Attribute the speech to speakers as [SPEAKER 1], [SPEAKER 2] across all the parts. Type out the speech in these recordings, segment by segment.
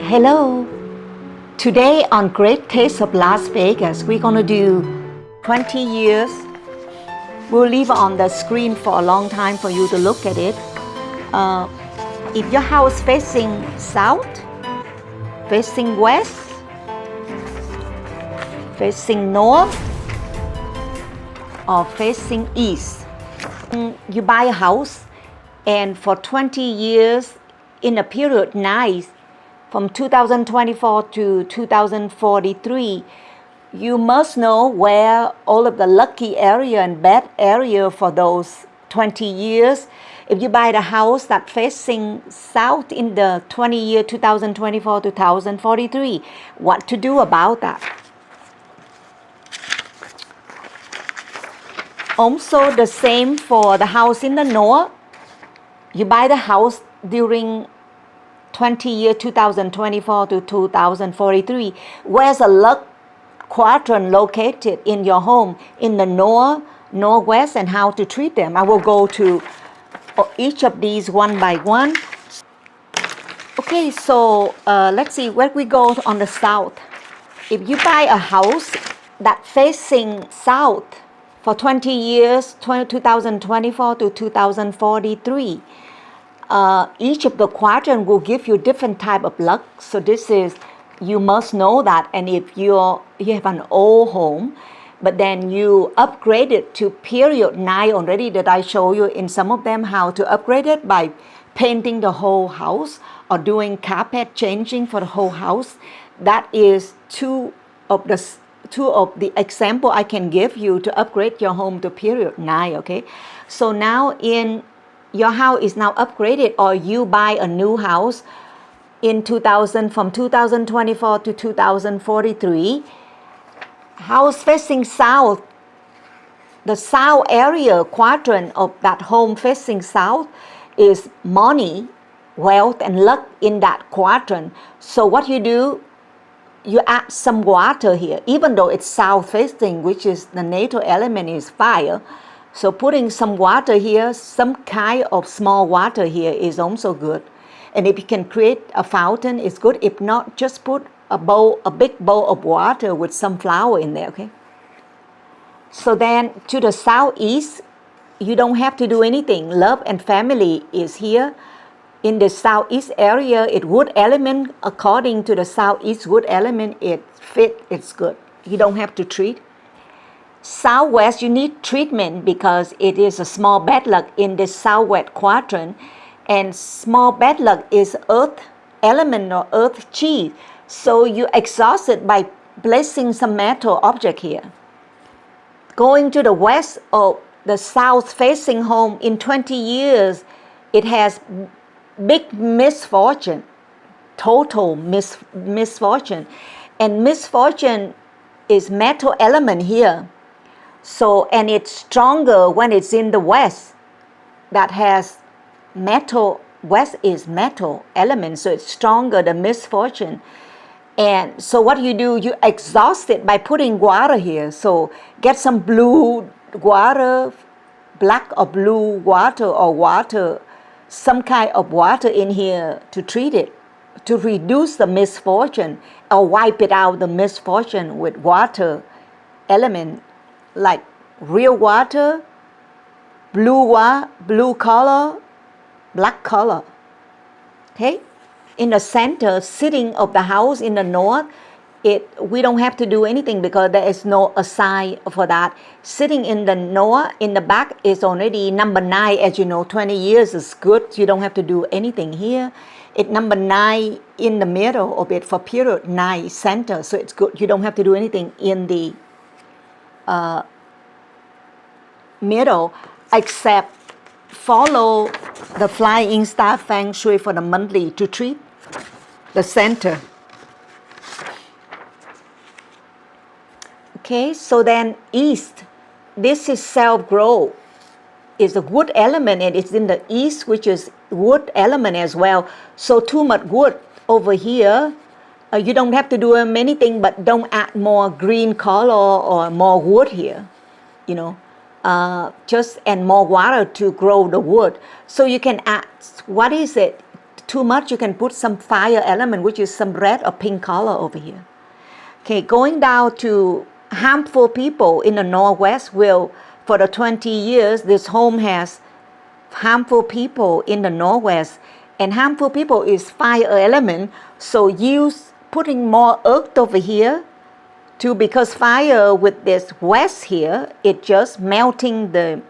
[SPEAKER 1] Hello. Today on Great Taste of Las Vegas, we're going to do 20 years. We'll leave it on the screen for a long time for you to look at it. If your house facing south, facing west, facing north, or facing east, you buy a house, and for 20 years in a period nice from 2024 to 2043, you must know where all of the lucky area and bad area for those 20 years. If you buy the house that facing south in the 20 year 2024 to 2043, what to do about that? Also the same for the house in the north. You buy the house during 20 year 2024 to 2043. Where's a luck quadrant located in your home in the north, northwest, and how to treat them? I will go to each of these one by one. Okay, so let's see where we go on the south. If you buy a house that facing south for 20 years, 2024 to 2043, each of the quadrant will give you different type of luck. So this is, you must know that. And if you have an old home, but then you upgrade it to period 9 already, that I show you in some of them how to upgrade it by painting the whole house or doing carpet changing for the whole house. That is two of the example I can give you to upgrade your home to period 9. Okay, so now in your house is now upgraded, or you buy a new house in 2000 from 2024 to 2043. House facing south, the south area quadrant of that home facing south is money, wealth, and luck in that quadrant. So what you do, you add some water here, even though it's south facing, which is the natal element is fire. So putting some water here, some kind of small water here is also good. And if you can create a fountain, it's good. If not, just put a big bowl of water with some flower in there, okay? So then to the southeast, you don't have to do anything. Love and family is here. In the southeast area, it wood element, according to the southeast wood element, it fit, it's good. You don't have to treat. Southwest, you need treatment because it is a small bad luck in the southwest quadrant, and small bad luck is earth element or earth chi. So you exhaust it by placing some metal object here. Going to the west of the south facing home, in 20 years, it has big misfortune, total misfortune, and misfortune is metal element here. So, and it's stronger when it's in the west that has metal, west is metal element, so it's stronger, the misfortune. And so what you do, you exhaust it by putting water here. So get some blue water, black or blue water, or water, some kind of water in here to treat it, to reduce the misfortune, or wipe it out, the misfortune, with water element, like real water, blue color, black color. Okay, in the center sitting of the house in the north, we don't have to do anything because there is no assign for that. Sitting in the north, in the back, is already number 9. As you know, 20 years is good. You don't have to do anything here. It's number 9 in the middle of it for period 9 center, so it's good. You don't have to do anything in the middle except follow the flying star Feng Shui for the monthly to treat the center. Okay, so then east, this is self-grow. It's a wood element, and it's in the east, which is wood element as well. So too much wood over here, you don't have to do many things, but don't add more green color or more wood here, you know. Just and more water to grow the wood. So you can add, what is it? too much, you can put some fire element, which is some red or pink color over here. Okay, going down to harmful people in the Northwest will, for the 20 years, this home has harmful people in the Northwest. And harmful people is fire element, so use putting more earth over here too, because fire with this west here, it just melting the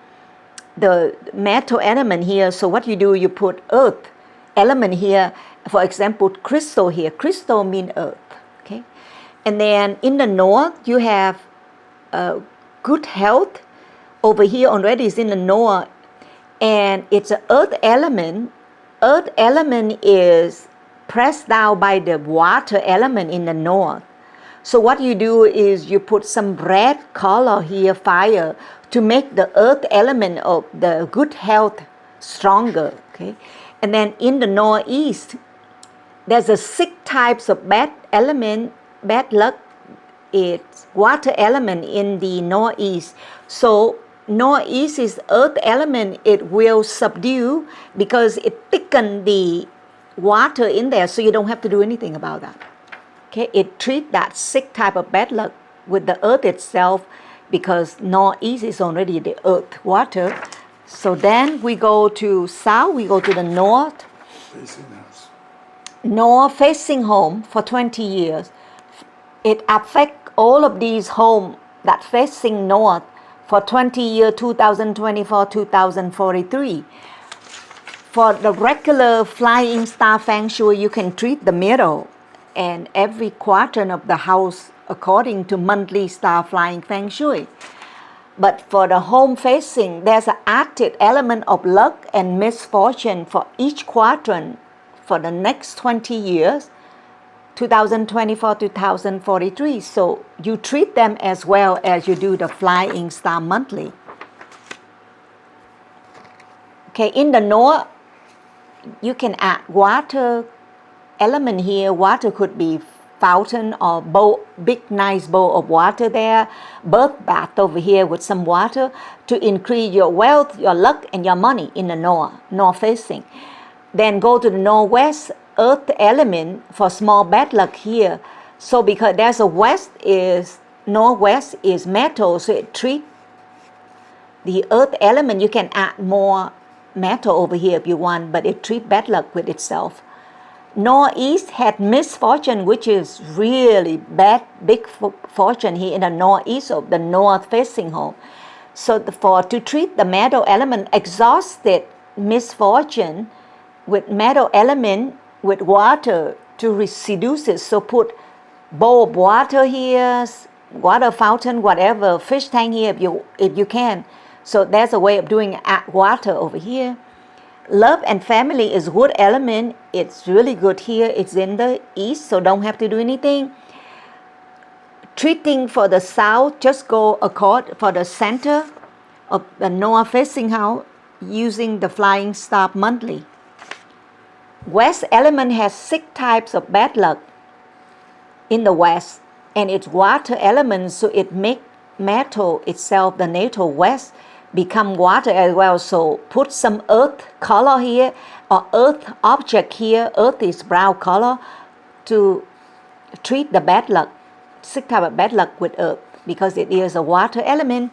[SPEAKER 1] metal element here. So what you do, you put earth element here. For example, crystal here. Crystal mean earth. Okay, and then in the north you have good health. Over here already is in the north, and it's an earth element. Earth element is pressed down by the water element in the north. So what you do is you put some red color here, fire, to make the earth element of the good health stronger. Okay, and then in the northeast, there's a 6 types of bad element, bad luck. It's water element in the northeast. So northeast is earth element. It will subdue because it thicken the water in there, so you don't have to do anything about that. Okay, it treat that 6 type of bad luck with the earth itself, because northeast is already the earth water. So then we go to south, we go to the north.
[SPEAKER 2] Facing house.
[SPEAKER 1] North facing home for 20 years. It affect all of these home that facing north for 20 years, 2024, 2043. For the regular flying star Feng Shui, you can treat the middle and every quadrant of the house according to monthly star flying Feng Shui. But for the home facing, there's an added element of luck and misfortune for each quadrant for the next 20 years, 2024 to 2043. So you treat them as well as you do the flying star monthly. Okay, in the north, you can add water element here. Water could be fountain or bowl, big nice bowl of water there, birth bath over here with some water to increase your wealth, your luck, and your money in the north facing. Then go to the northwest, earth element for small bad luck here. So because there's a west is, northwest is metal, so it treat the earth element. You can add more metal over here if you want, but it treat bad luck with itself. Northeast had misfortune, which is really bad, big fortune here in the northeast of the north facing home. So to treat the metal element, exhausted misfortune with metal element with water to reduce it. So put bowl of water here, water fountain, whatever, fish tank here if you can. So there's a way of doing water over here. Love and family is good element. It's really good here. It's in the east, so don't have to do anything. Treating for the south, just go for the center of the north facing house using the flying star monthly. West element has 6 types of bad luck in the west, and it's water element, so it make metal itself, the natal west, become water as well. So put some earth color here or earth object here. Earth is brown color to treat the bad luck, 6 type of bad luck with earth, because it is a water element.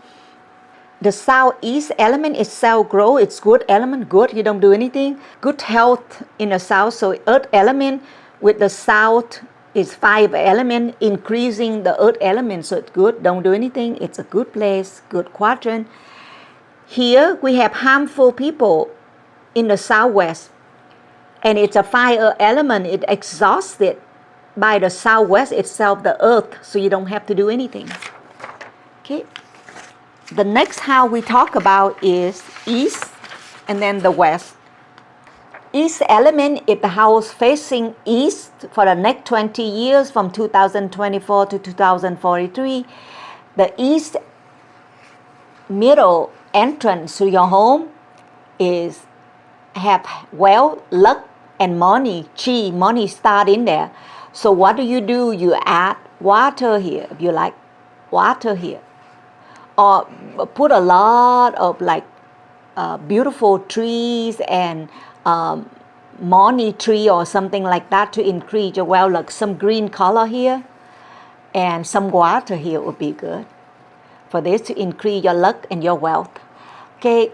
[SPEAKER 1] The southeast element is south grow. It's good element, good, you don't do anything. Good health in the south, so earth element with the south is 5 element, increasing the earth element, so it's good, don't do anything. It's a good place, good quadrant. Here we have harmful people in the southwest, and it's a fire element. It exhausted by the southwest itself, the earth, so you don't have to do anything. Okay. The next house we talk about is east and then the west. East element is the house facing east for the next 20 years from 2024 to 2043. The east middle entrance to your home is have wealth, luck, and money. Chi, money start in there. So what do? You add water here if you like water here, or put a lot of beautiful trees and money tree or something like that to increase your wealth, like some green color here and some water here would be good for this to increase your luck and your wealth. Okay,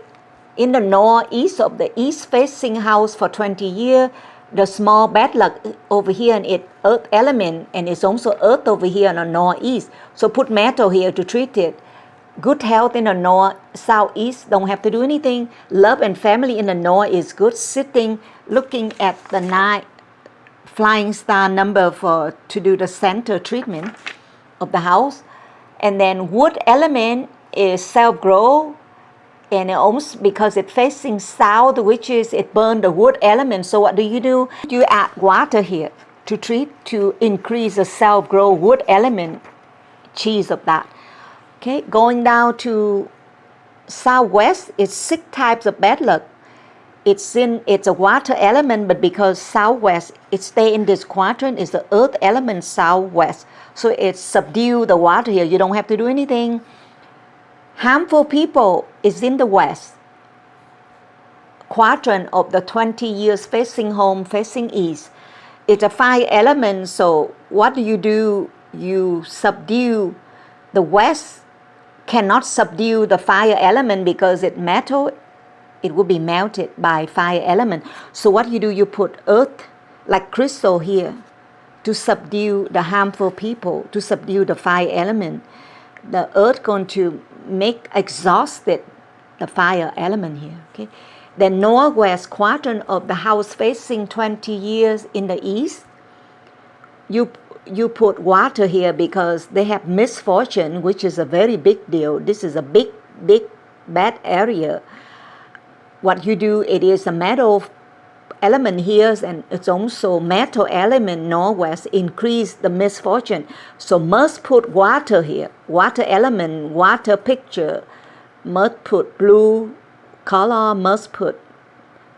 [SPEAKER 1] in the northeast of the east facing house for 20 years, the small bad luck over here and it earth element, and it's also earth over here in the northeast. So put metal here to treat it. Good health in the north, southeast, don't have to do anything. Love and family in the north is good. Sitting, looking at the 9 flying star number to do the center treatment of the house. And then wood element is self-grow, and almost because it's facing south, which is it burn the wood element. So what do? You add water here to treat, to increase the self-grow wood element, cheese of that. Okay, going down to southwest, it's 6 types of bad luck. It's a water element, but because southwest, it stay in this quadrant, is the earth element southwest. So it subdue the water here. You don't have to do anything. Harmful people is in the west quadrant of the 20 years facing home, facing east. It's a fire element, so what do? You subdue the west. Cannot subdue the fire element because it's metal, it will be melted by fire element. So what you do, you put earth like crystal here to subdue the harmful people, to subdue the fire element. The earth going to make exhausted the fire element here. Okay. The northwest quadrant of the house facing 20 years in the east, you put water here because they have misfortune, which is a very big deal. This is a big bad area. What you do, it is a metal element here, and it's also metal element northwest, increase the misfortune. So must put water here, water element, water picture, must put blue color, must put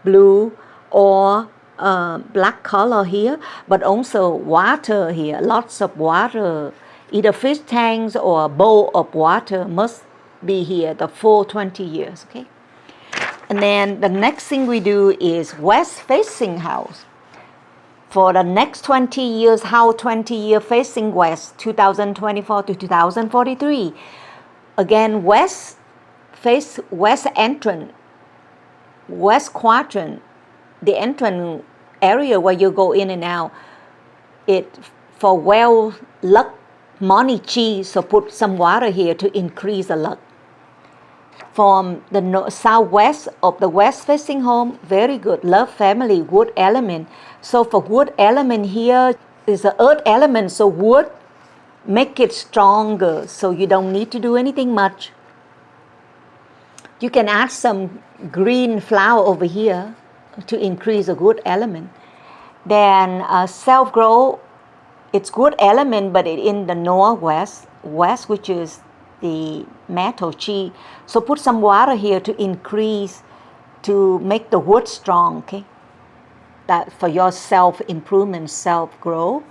[SPEAKER 1] blue or black color here, but also water here, lots of water, either fish tanks or a bowl of water must be here the full 20 years. Okay. And then the next thing we do is west facing house. For the next 20 years, how 20 year facing west, 2024 to 2043. Again, west face, west entrance, west quadrant, the entrance area where you go in and out, it for well luck, money, chi, so put some water here to increase the luck. From the southwest of the west facing home, very good, love, family, wood element. So for wood element here is the earth element, so wood make it stronger, so you don't need to do anything much. You can add some green flower over here to increase the good element. Then self-grow, it's good element, but it in the northwest, west, which is the metal chi. So put some water here to increase, to make the wood strong. Okay, that for your self-improvement, self-grow.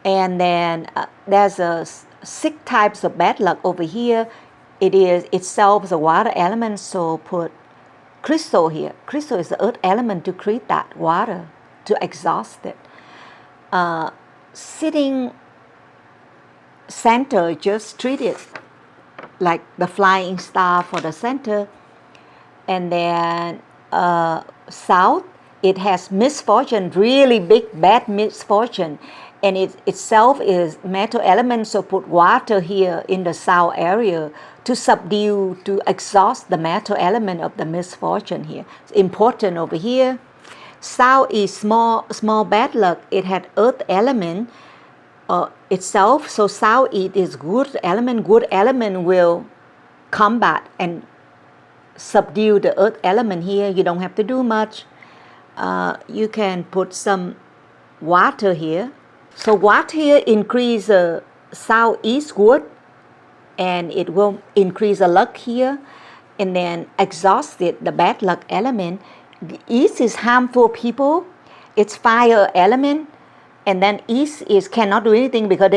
[SPEAKER 1] And then there's 6 types of bad luck over here. It is itself the water element, so put crystal here. Crystal is the earth element to create that water, to exhaust it. Sitting center, just treat it like the flying star for the center. And then south, it has misfortune, really big bad misfortune, and it itself is metal element, so put water here in the south area to subdue, to exhaust the metal element of the misfortune here. It's important over here. South is small bad luck, it had earth element itself, so south it is good element will combat and subdue the earth element here. You don't have to do much. You can put some water here. So water here increase southeast wood, and it will increase the luck here, and then exhaust it, the bad luck element. The east is harmful people, it's fire element, and then east is cannot do anything because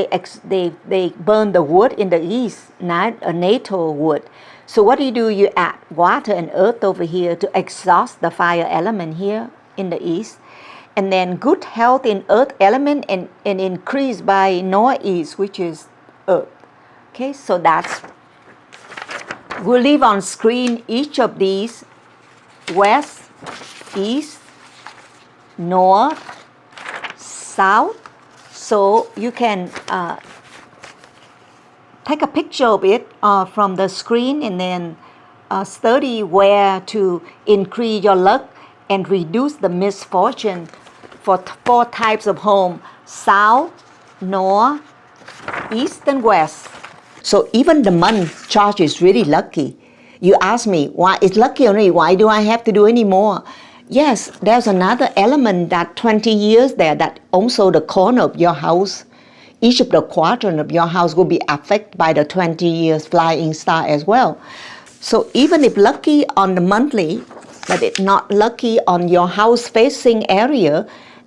[SPEAKER 1] they burn the wood in the east, not a natal wood. So what do? You add water and earth over here to exhaust the fire element here in the east. and then good health in earth element and increased by northeast, which is earth. Okay, so that's, we'll leave on screen each of these: west, east, north, south. So you can take a picture of it from the screen and then study where to increase your luck and reduce the misfortune for 4 types of home: south, north, east, and west. So even the month chart is really lucky. You ask me, why it's lucky only? Why do I have to do any more? Yes, there's another element that 20 years there, that also the corner of your house, each of the quadrant of your house will be affected by the 20 years flying star as well. So even if lucky on the monthly, but it's not lucky on your house facing area,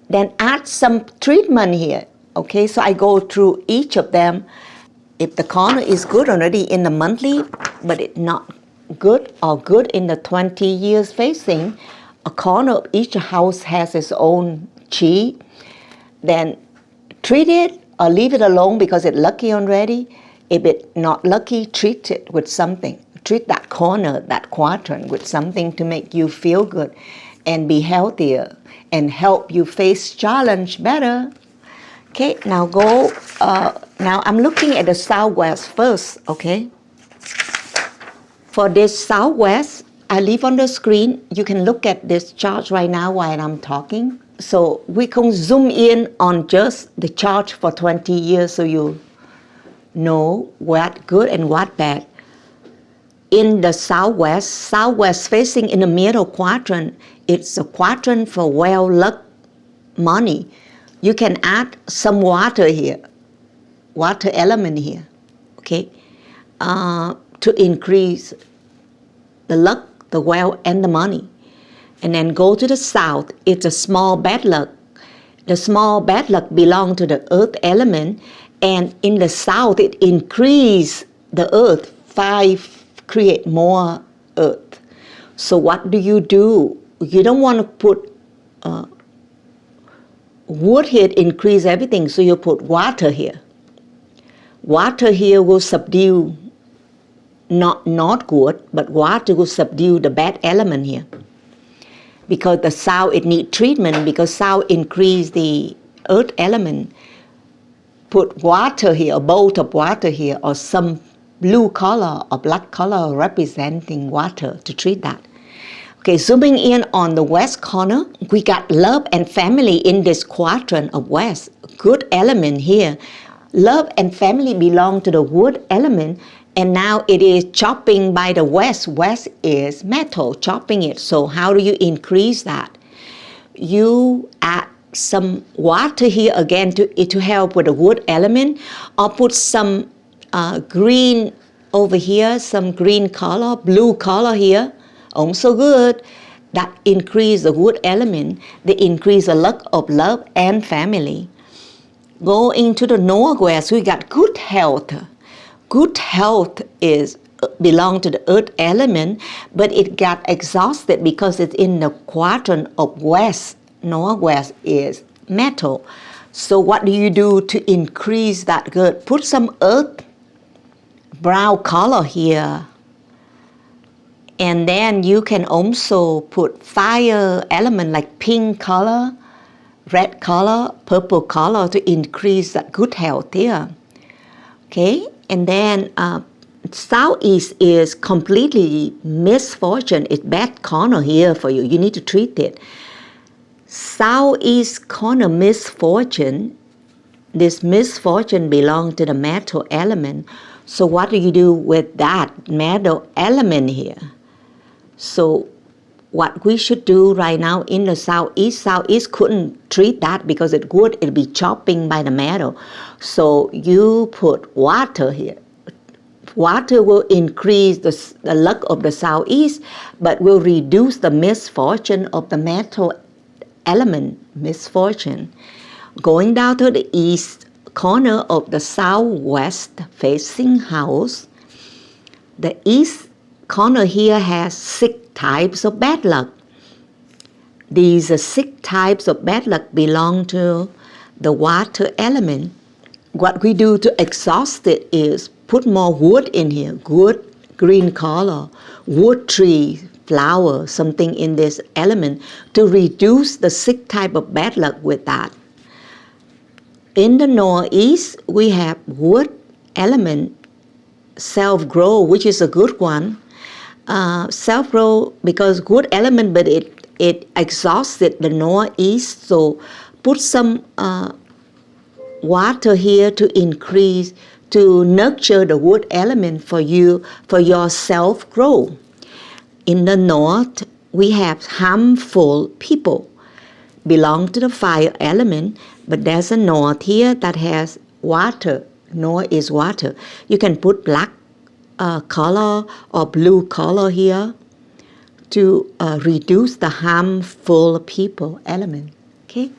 [SPEAKER 1] then add some treatment here. Okay, so I go through each of them. If the corner is good already in the monthly, but it's not good or good in the 20 years facing, a corner of each house has its own chi, then treat it or leave it alone because it's lucky already. If it's not lucky, treat it with something. Treat that corner, that quadrant with something to make you feel good and be healthier and help you face challenge better. Okay, now go, now I'm looking at the southwest first, okay? For this southwest, I leave on the screen. You can look at this chart right now while I'm talking. So we can zoom in on just the chart for 20 years so you know what good and what bad. In the southwest facing in the middle quadrant, it's a quadrant for wealth, luck, money. You can add some water here, water element here, okay, to increase the luck, the wealth, and the money. And then go to the south, it's a small bad luck. The small bad luck belongs to the earth element, and in the south it increases the earth, 5 create more earth. So what do? You don't want to put wood here, increase everything, so you put water here. Water here will subdue, not good, but water will subdue the bad element here. Because the south, it needs treatment, because south increase the earth element. Put water here, a bowl of water here, or some blue color or black color representing water to treat that. Okay, zooming in on the west corner, we got love and family in this quadrant of west. Good element here. Love and family belong to the wood element, and now it is chopping by the west. West is metal, chopping it. So how do you increase that? You add some water here again to help with the wood element, or put some green over here, some green color, blue color here, also good. That increase the wood element, they increase the luck of love and family. Go into the northwest, we got good health. Good health is belong to the earth element, but it got exhausted because it's in the quadrant of west. Northwest is metal. So what do you do to increase that good? Put some earth, brown color here. And then you can also put fire element like pink color, red color, purple color to increase that good health here. Okay, and then southeast is completely misfortune. It's bad corner here for you. You need to treat it. Southeast corner misfortune, this misfortune belongs to the metal element. So what do you do with that metal element here? So what we should do right now in the southeast couldn't treat that because it would, it'll be chopping by the metal. So you put water here. Water will increase the luck of the southeast, but will reduce the misfortune of the metal element, misfortune. Going down to the east corner of the southwest facing house, the east corner here has 6 types of bad luck. These 6 types of bad luck belong to the water element. What we do to exhaust it is put more wood in here, wood, green color, wood tree, flower, something in this element to reduce the 6 type of bad luck with that. In the northeast, we have wood element, self-grow, which is a good one. Self-grow because good element, but it exhausted the northeast, so put some water here to increase, to nurture the wood element for you, for your self-grow. In the north, we have harmful people, belong to the fire element, but there's a north here that has water. North is water. You can put black color or blue color here to reduce the harmful people element. Okay.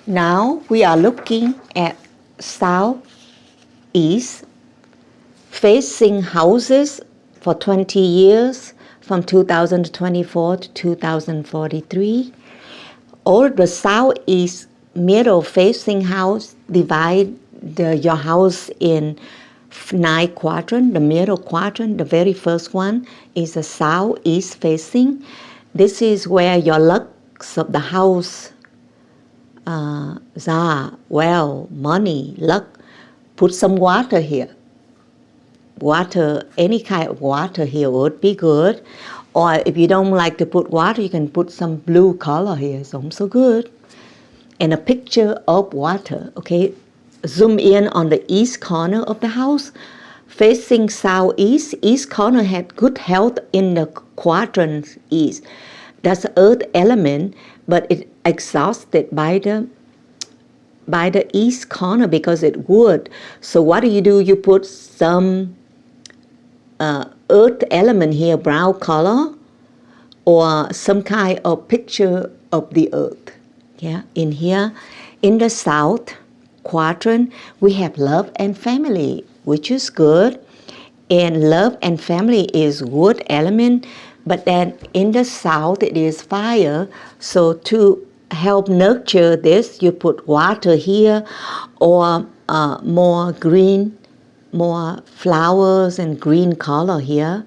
[SPEAKER 1] Now we are looking at southeast facing houses for 20 years from 2024 to 2043. All the southeast middle facing house divide your house in 9 quadrants. The middle quadrant, the very first one, is the southeast facing. This is where your lucks of the house are, well, money, luck. Put some water here. Water, any kind of water here would be good. Or if you don't like to put water, you can put some blue color here. It's also good. And a picture of water, okay? Zoom in on the east corner of the house. Facing southeast, east corner had good health in the quadrant east. That's the earth element, but it exhausted by the east corner because it would. So what do? You put some earth element here, brown color, or some kind of picture of the earth. Yeah, in here, in the south quadrant, we have love and family, which is good. And love and family is wood element, but then in the south it is fire. So to help nurture this, you put water here, or more green, more flowers and green color here.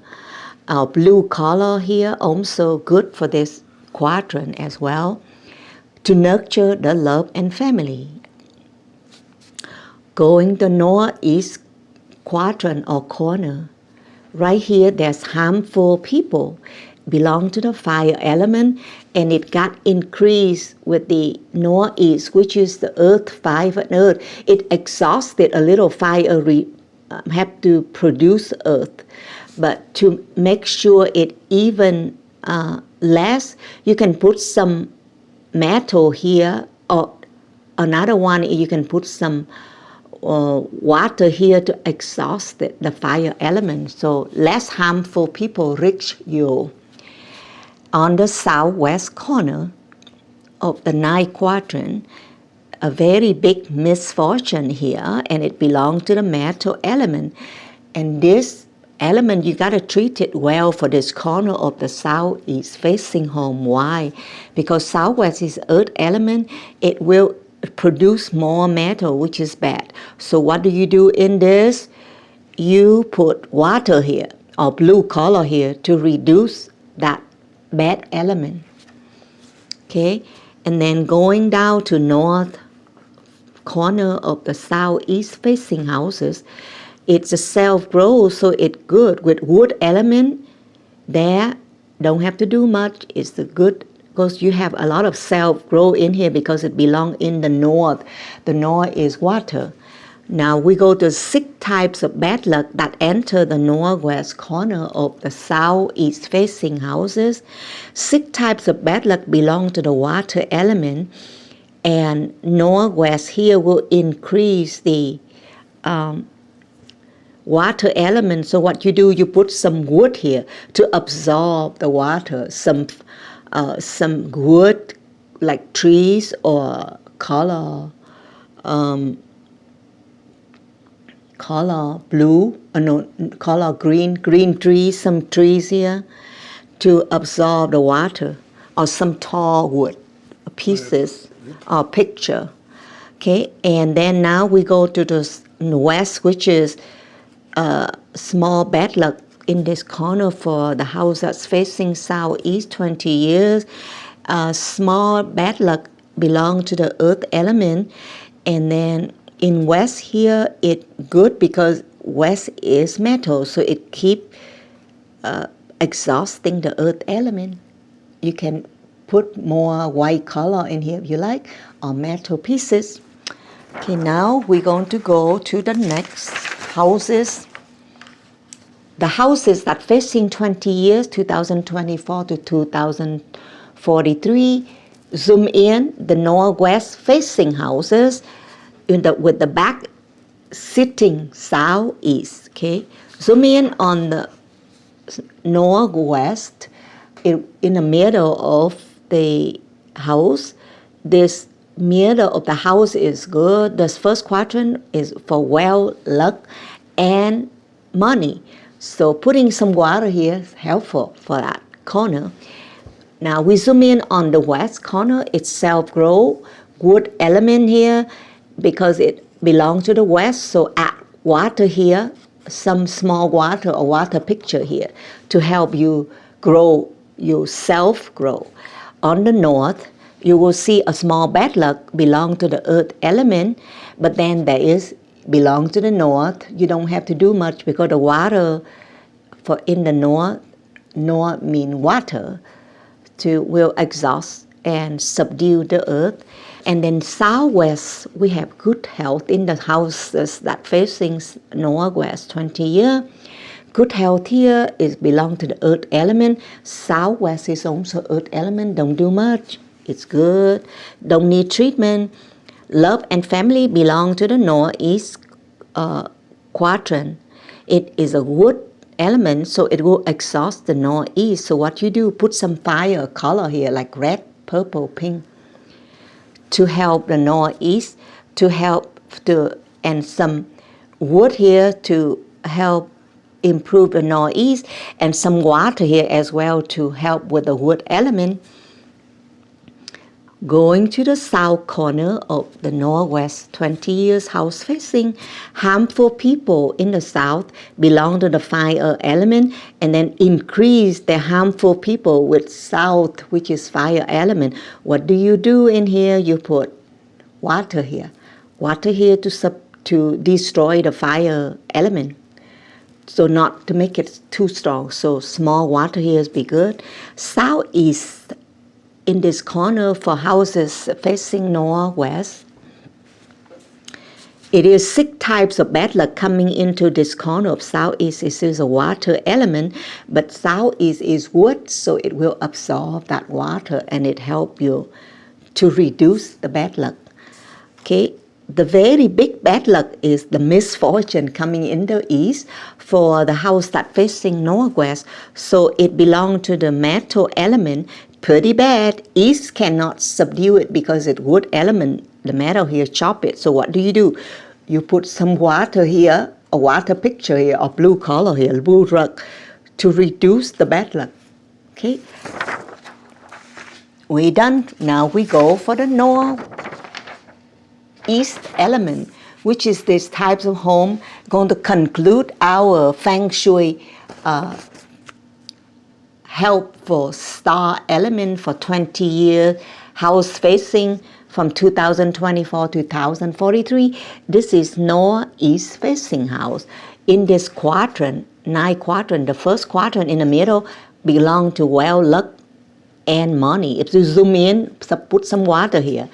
[SPEAKER 1] Blue color here, also good for this quadrant as well, to nurture the love and family. Going the northeast quadrant or corner, right here there's harmful people, belong to the fire element, and it got increased with the northeast, which is the earth, fire and earth. It exhausted a little fire, have to produce earth. But to make sure it even less, you can put some metal here, or another one, you can put some water here to exhaust the fire element, so less harmful people reach you. On the southwest corner of the 9th quadrant, a very big misfortune here, and it belongs to the metal element. And this element, you got to treat it well for this corner of the southeast facing home. Why? Because southwest is earth element. It will produce more metal, which is bad. So what do you do in this? You put water here or blue color here to reduce that bad element. Okay, and then going down to north corner of the southeast facing houses, it's a self-growth, so it's good with wood element. There, don't have to do much. It's the good, because you have a lot of self-grow in here because it belongs in the north. The north is water. Now we go to 6 types of bad luck that enter the northwest corner of the southeast facing houses. 6 types of bad luck belong to the water element, and northwest here will increase the water element. So what you do, you put some wood here to absorb the water, some wood like trees or color blue, color green trees, some trees here to absorb the water. or some tall wood pieces or picture. Okay, and then now we go to the west, which is a small bad luck in this corner for the house that's facing southeast 20 years. Small bad luck belong to the earth element, and then in west here it good because west is metal, so it keep exhausting the earth element. You can put more white color in here if you like, or metal pieces. Okay, now we're going to go to the next houses. The houses that facing 20 years, 2024 to 2043, zoom in the northwest facing houses with the back sitting southeast. Okay, zoom in on the northwest in the middle of the house. This middle of the house is good. The first quadrant is for well, luck, and money. So putting some water here is helpful for that corner. Now we zoom in on the west corner. It's self-grow, wood element here because it belongs to the west. So add water here, some small water or water picture here to help you grow, you self-grow. On the north, you will see a small bad luck belong to the earth element, but then there is belong to the north. You don't have to do much because the water for in the north mean water will exhaust and subdue the earth. And then southwest, we have good health in the houses that facing northwest 20 year. Good health here is belong to the earth element. Southwest is also earth element. Don't do much. It's good. Don't need treatment. Love and family belong to the northeast quadrant. It is a wood element, so it will exhaust the northeast. So what you do, put some fire color here like red, purple, pink to help the northeast, and some wood here to help improve the northeast, and some water here as well to help with the wood element. Going to the south corner of the northwest 20 years house facing, harmful people in the south belong to the fire element, and then increase the harmful people with south, which is fire element. What do you do in here? You put water here to destroy the fire element, so not to make it too strong. So small water here is be good. Southeast in this corner for houses facing northwest, it is 6 types of bad luck coming into this corner of southeast. It is a water element, but southeast is wood, so it will absorb that water and it help you to reduce the bad luck. Okay, the very big bad luck is the misfortune coming in the east for the house that facing northwest. So it belongs to the metal element. Pretty bad. East cannot subdue it because it wood element. The metal here chop it. So what do? You put some water here, a water picture here, or blue color here, blue rug, to reduce the bad luck. Okay. We done. Now we go for the northeast element, which is this types of home. Going to conclude our Feng Shui helpful star element for 20 years, house facing from 2024 to 2043. This is northeast facing house. In this quadrant, 9 quadrant, the first quadrant in the middle belong to well, luck, and money. If you zoom in, put some water here.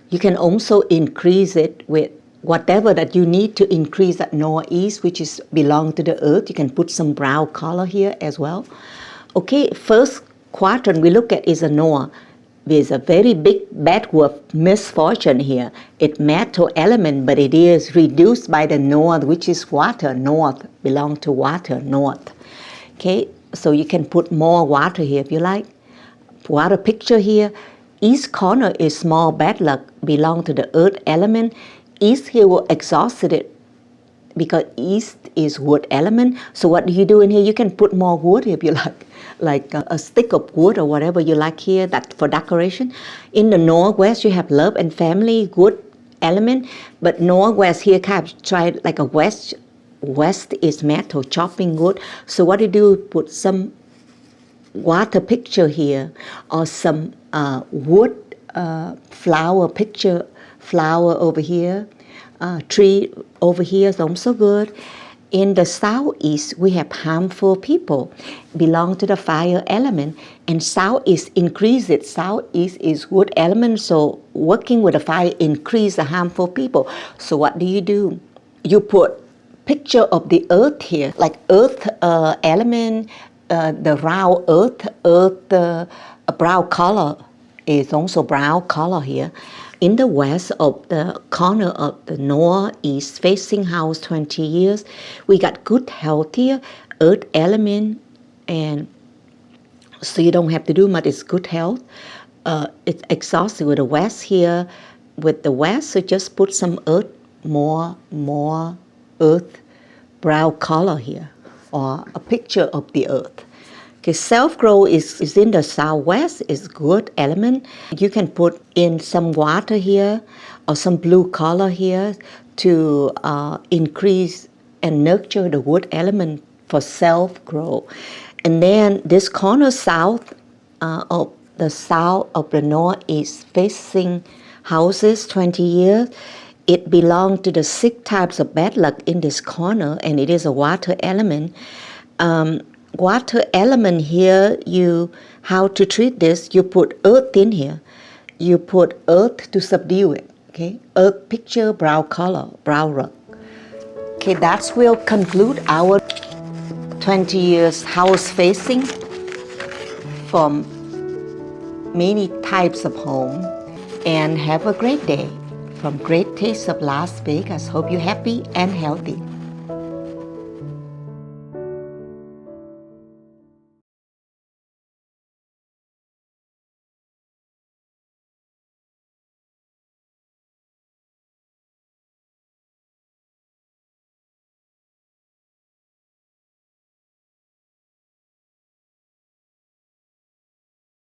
[SPEAKER 1] You can also increase it with whatever that you need to increase that northeast, which is belong to the earth. You can put some brown color here as well. Okay, first quadrant we look at is a north. There's a very big bad word misfortune here. It's metal element, but it is reduced by the north, which is water. North belong to water, north. Okay, so you can put more water here if you like. Water picture here. East corner is small bad luck, belong to the earth element. East here will exhaust it because east is wood element. So what do you do in here? You can put more wood if you like a stick of wood or whatever you like here, that for decoration. In the northwest, you have love and family, wood element, but northwest here kind of try like a west is metal, chopping wood. So what you do, put some water picture here or some wood flower picture, flower over here, tree over here is also good. In the southeast, we have harmful people, belong to the fire element, and southeast increases. Southeast is wood element, so working with the fire increase the harmful people. So what do? You put picture of the earth here, like earth element, the round earth brown color is also brown color here. In the west of the corner of the northeast facing house 20 years, we got good health here, earth element, and so you don't have to do much, it's good health. It's exhausted with the west here. With the west, so just put some earth, more earth, brown color here, or a picture of the earth. Okay, self-grow is in the southwest, is good element. You can put in some water here or some blue color here to increase and nurture the wood element for self-grow. And then this corner south of the northeast facing houses 20 years, it belongs to the 6 types of bad luck in this corner, and it is a water element. Water element here, how to treat this, you put earth in here. You put earth to subdue it, okay? Earth picture, brown color, brown rock. Okay, that will conclude our 20 years house facing from many types of home. And have a great day. From Great Taste of Las Vegas, hope you're happy and healthy.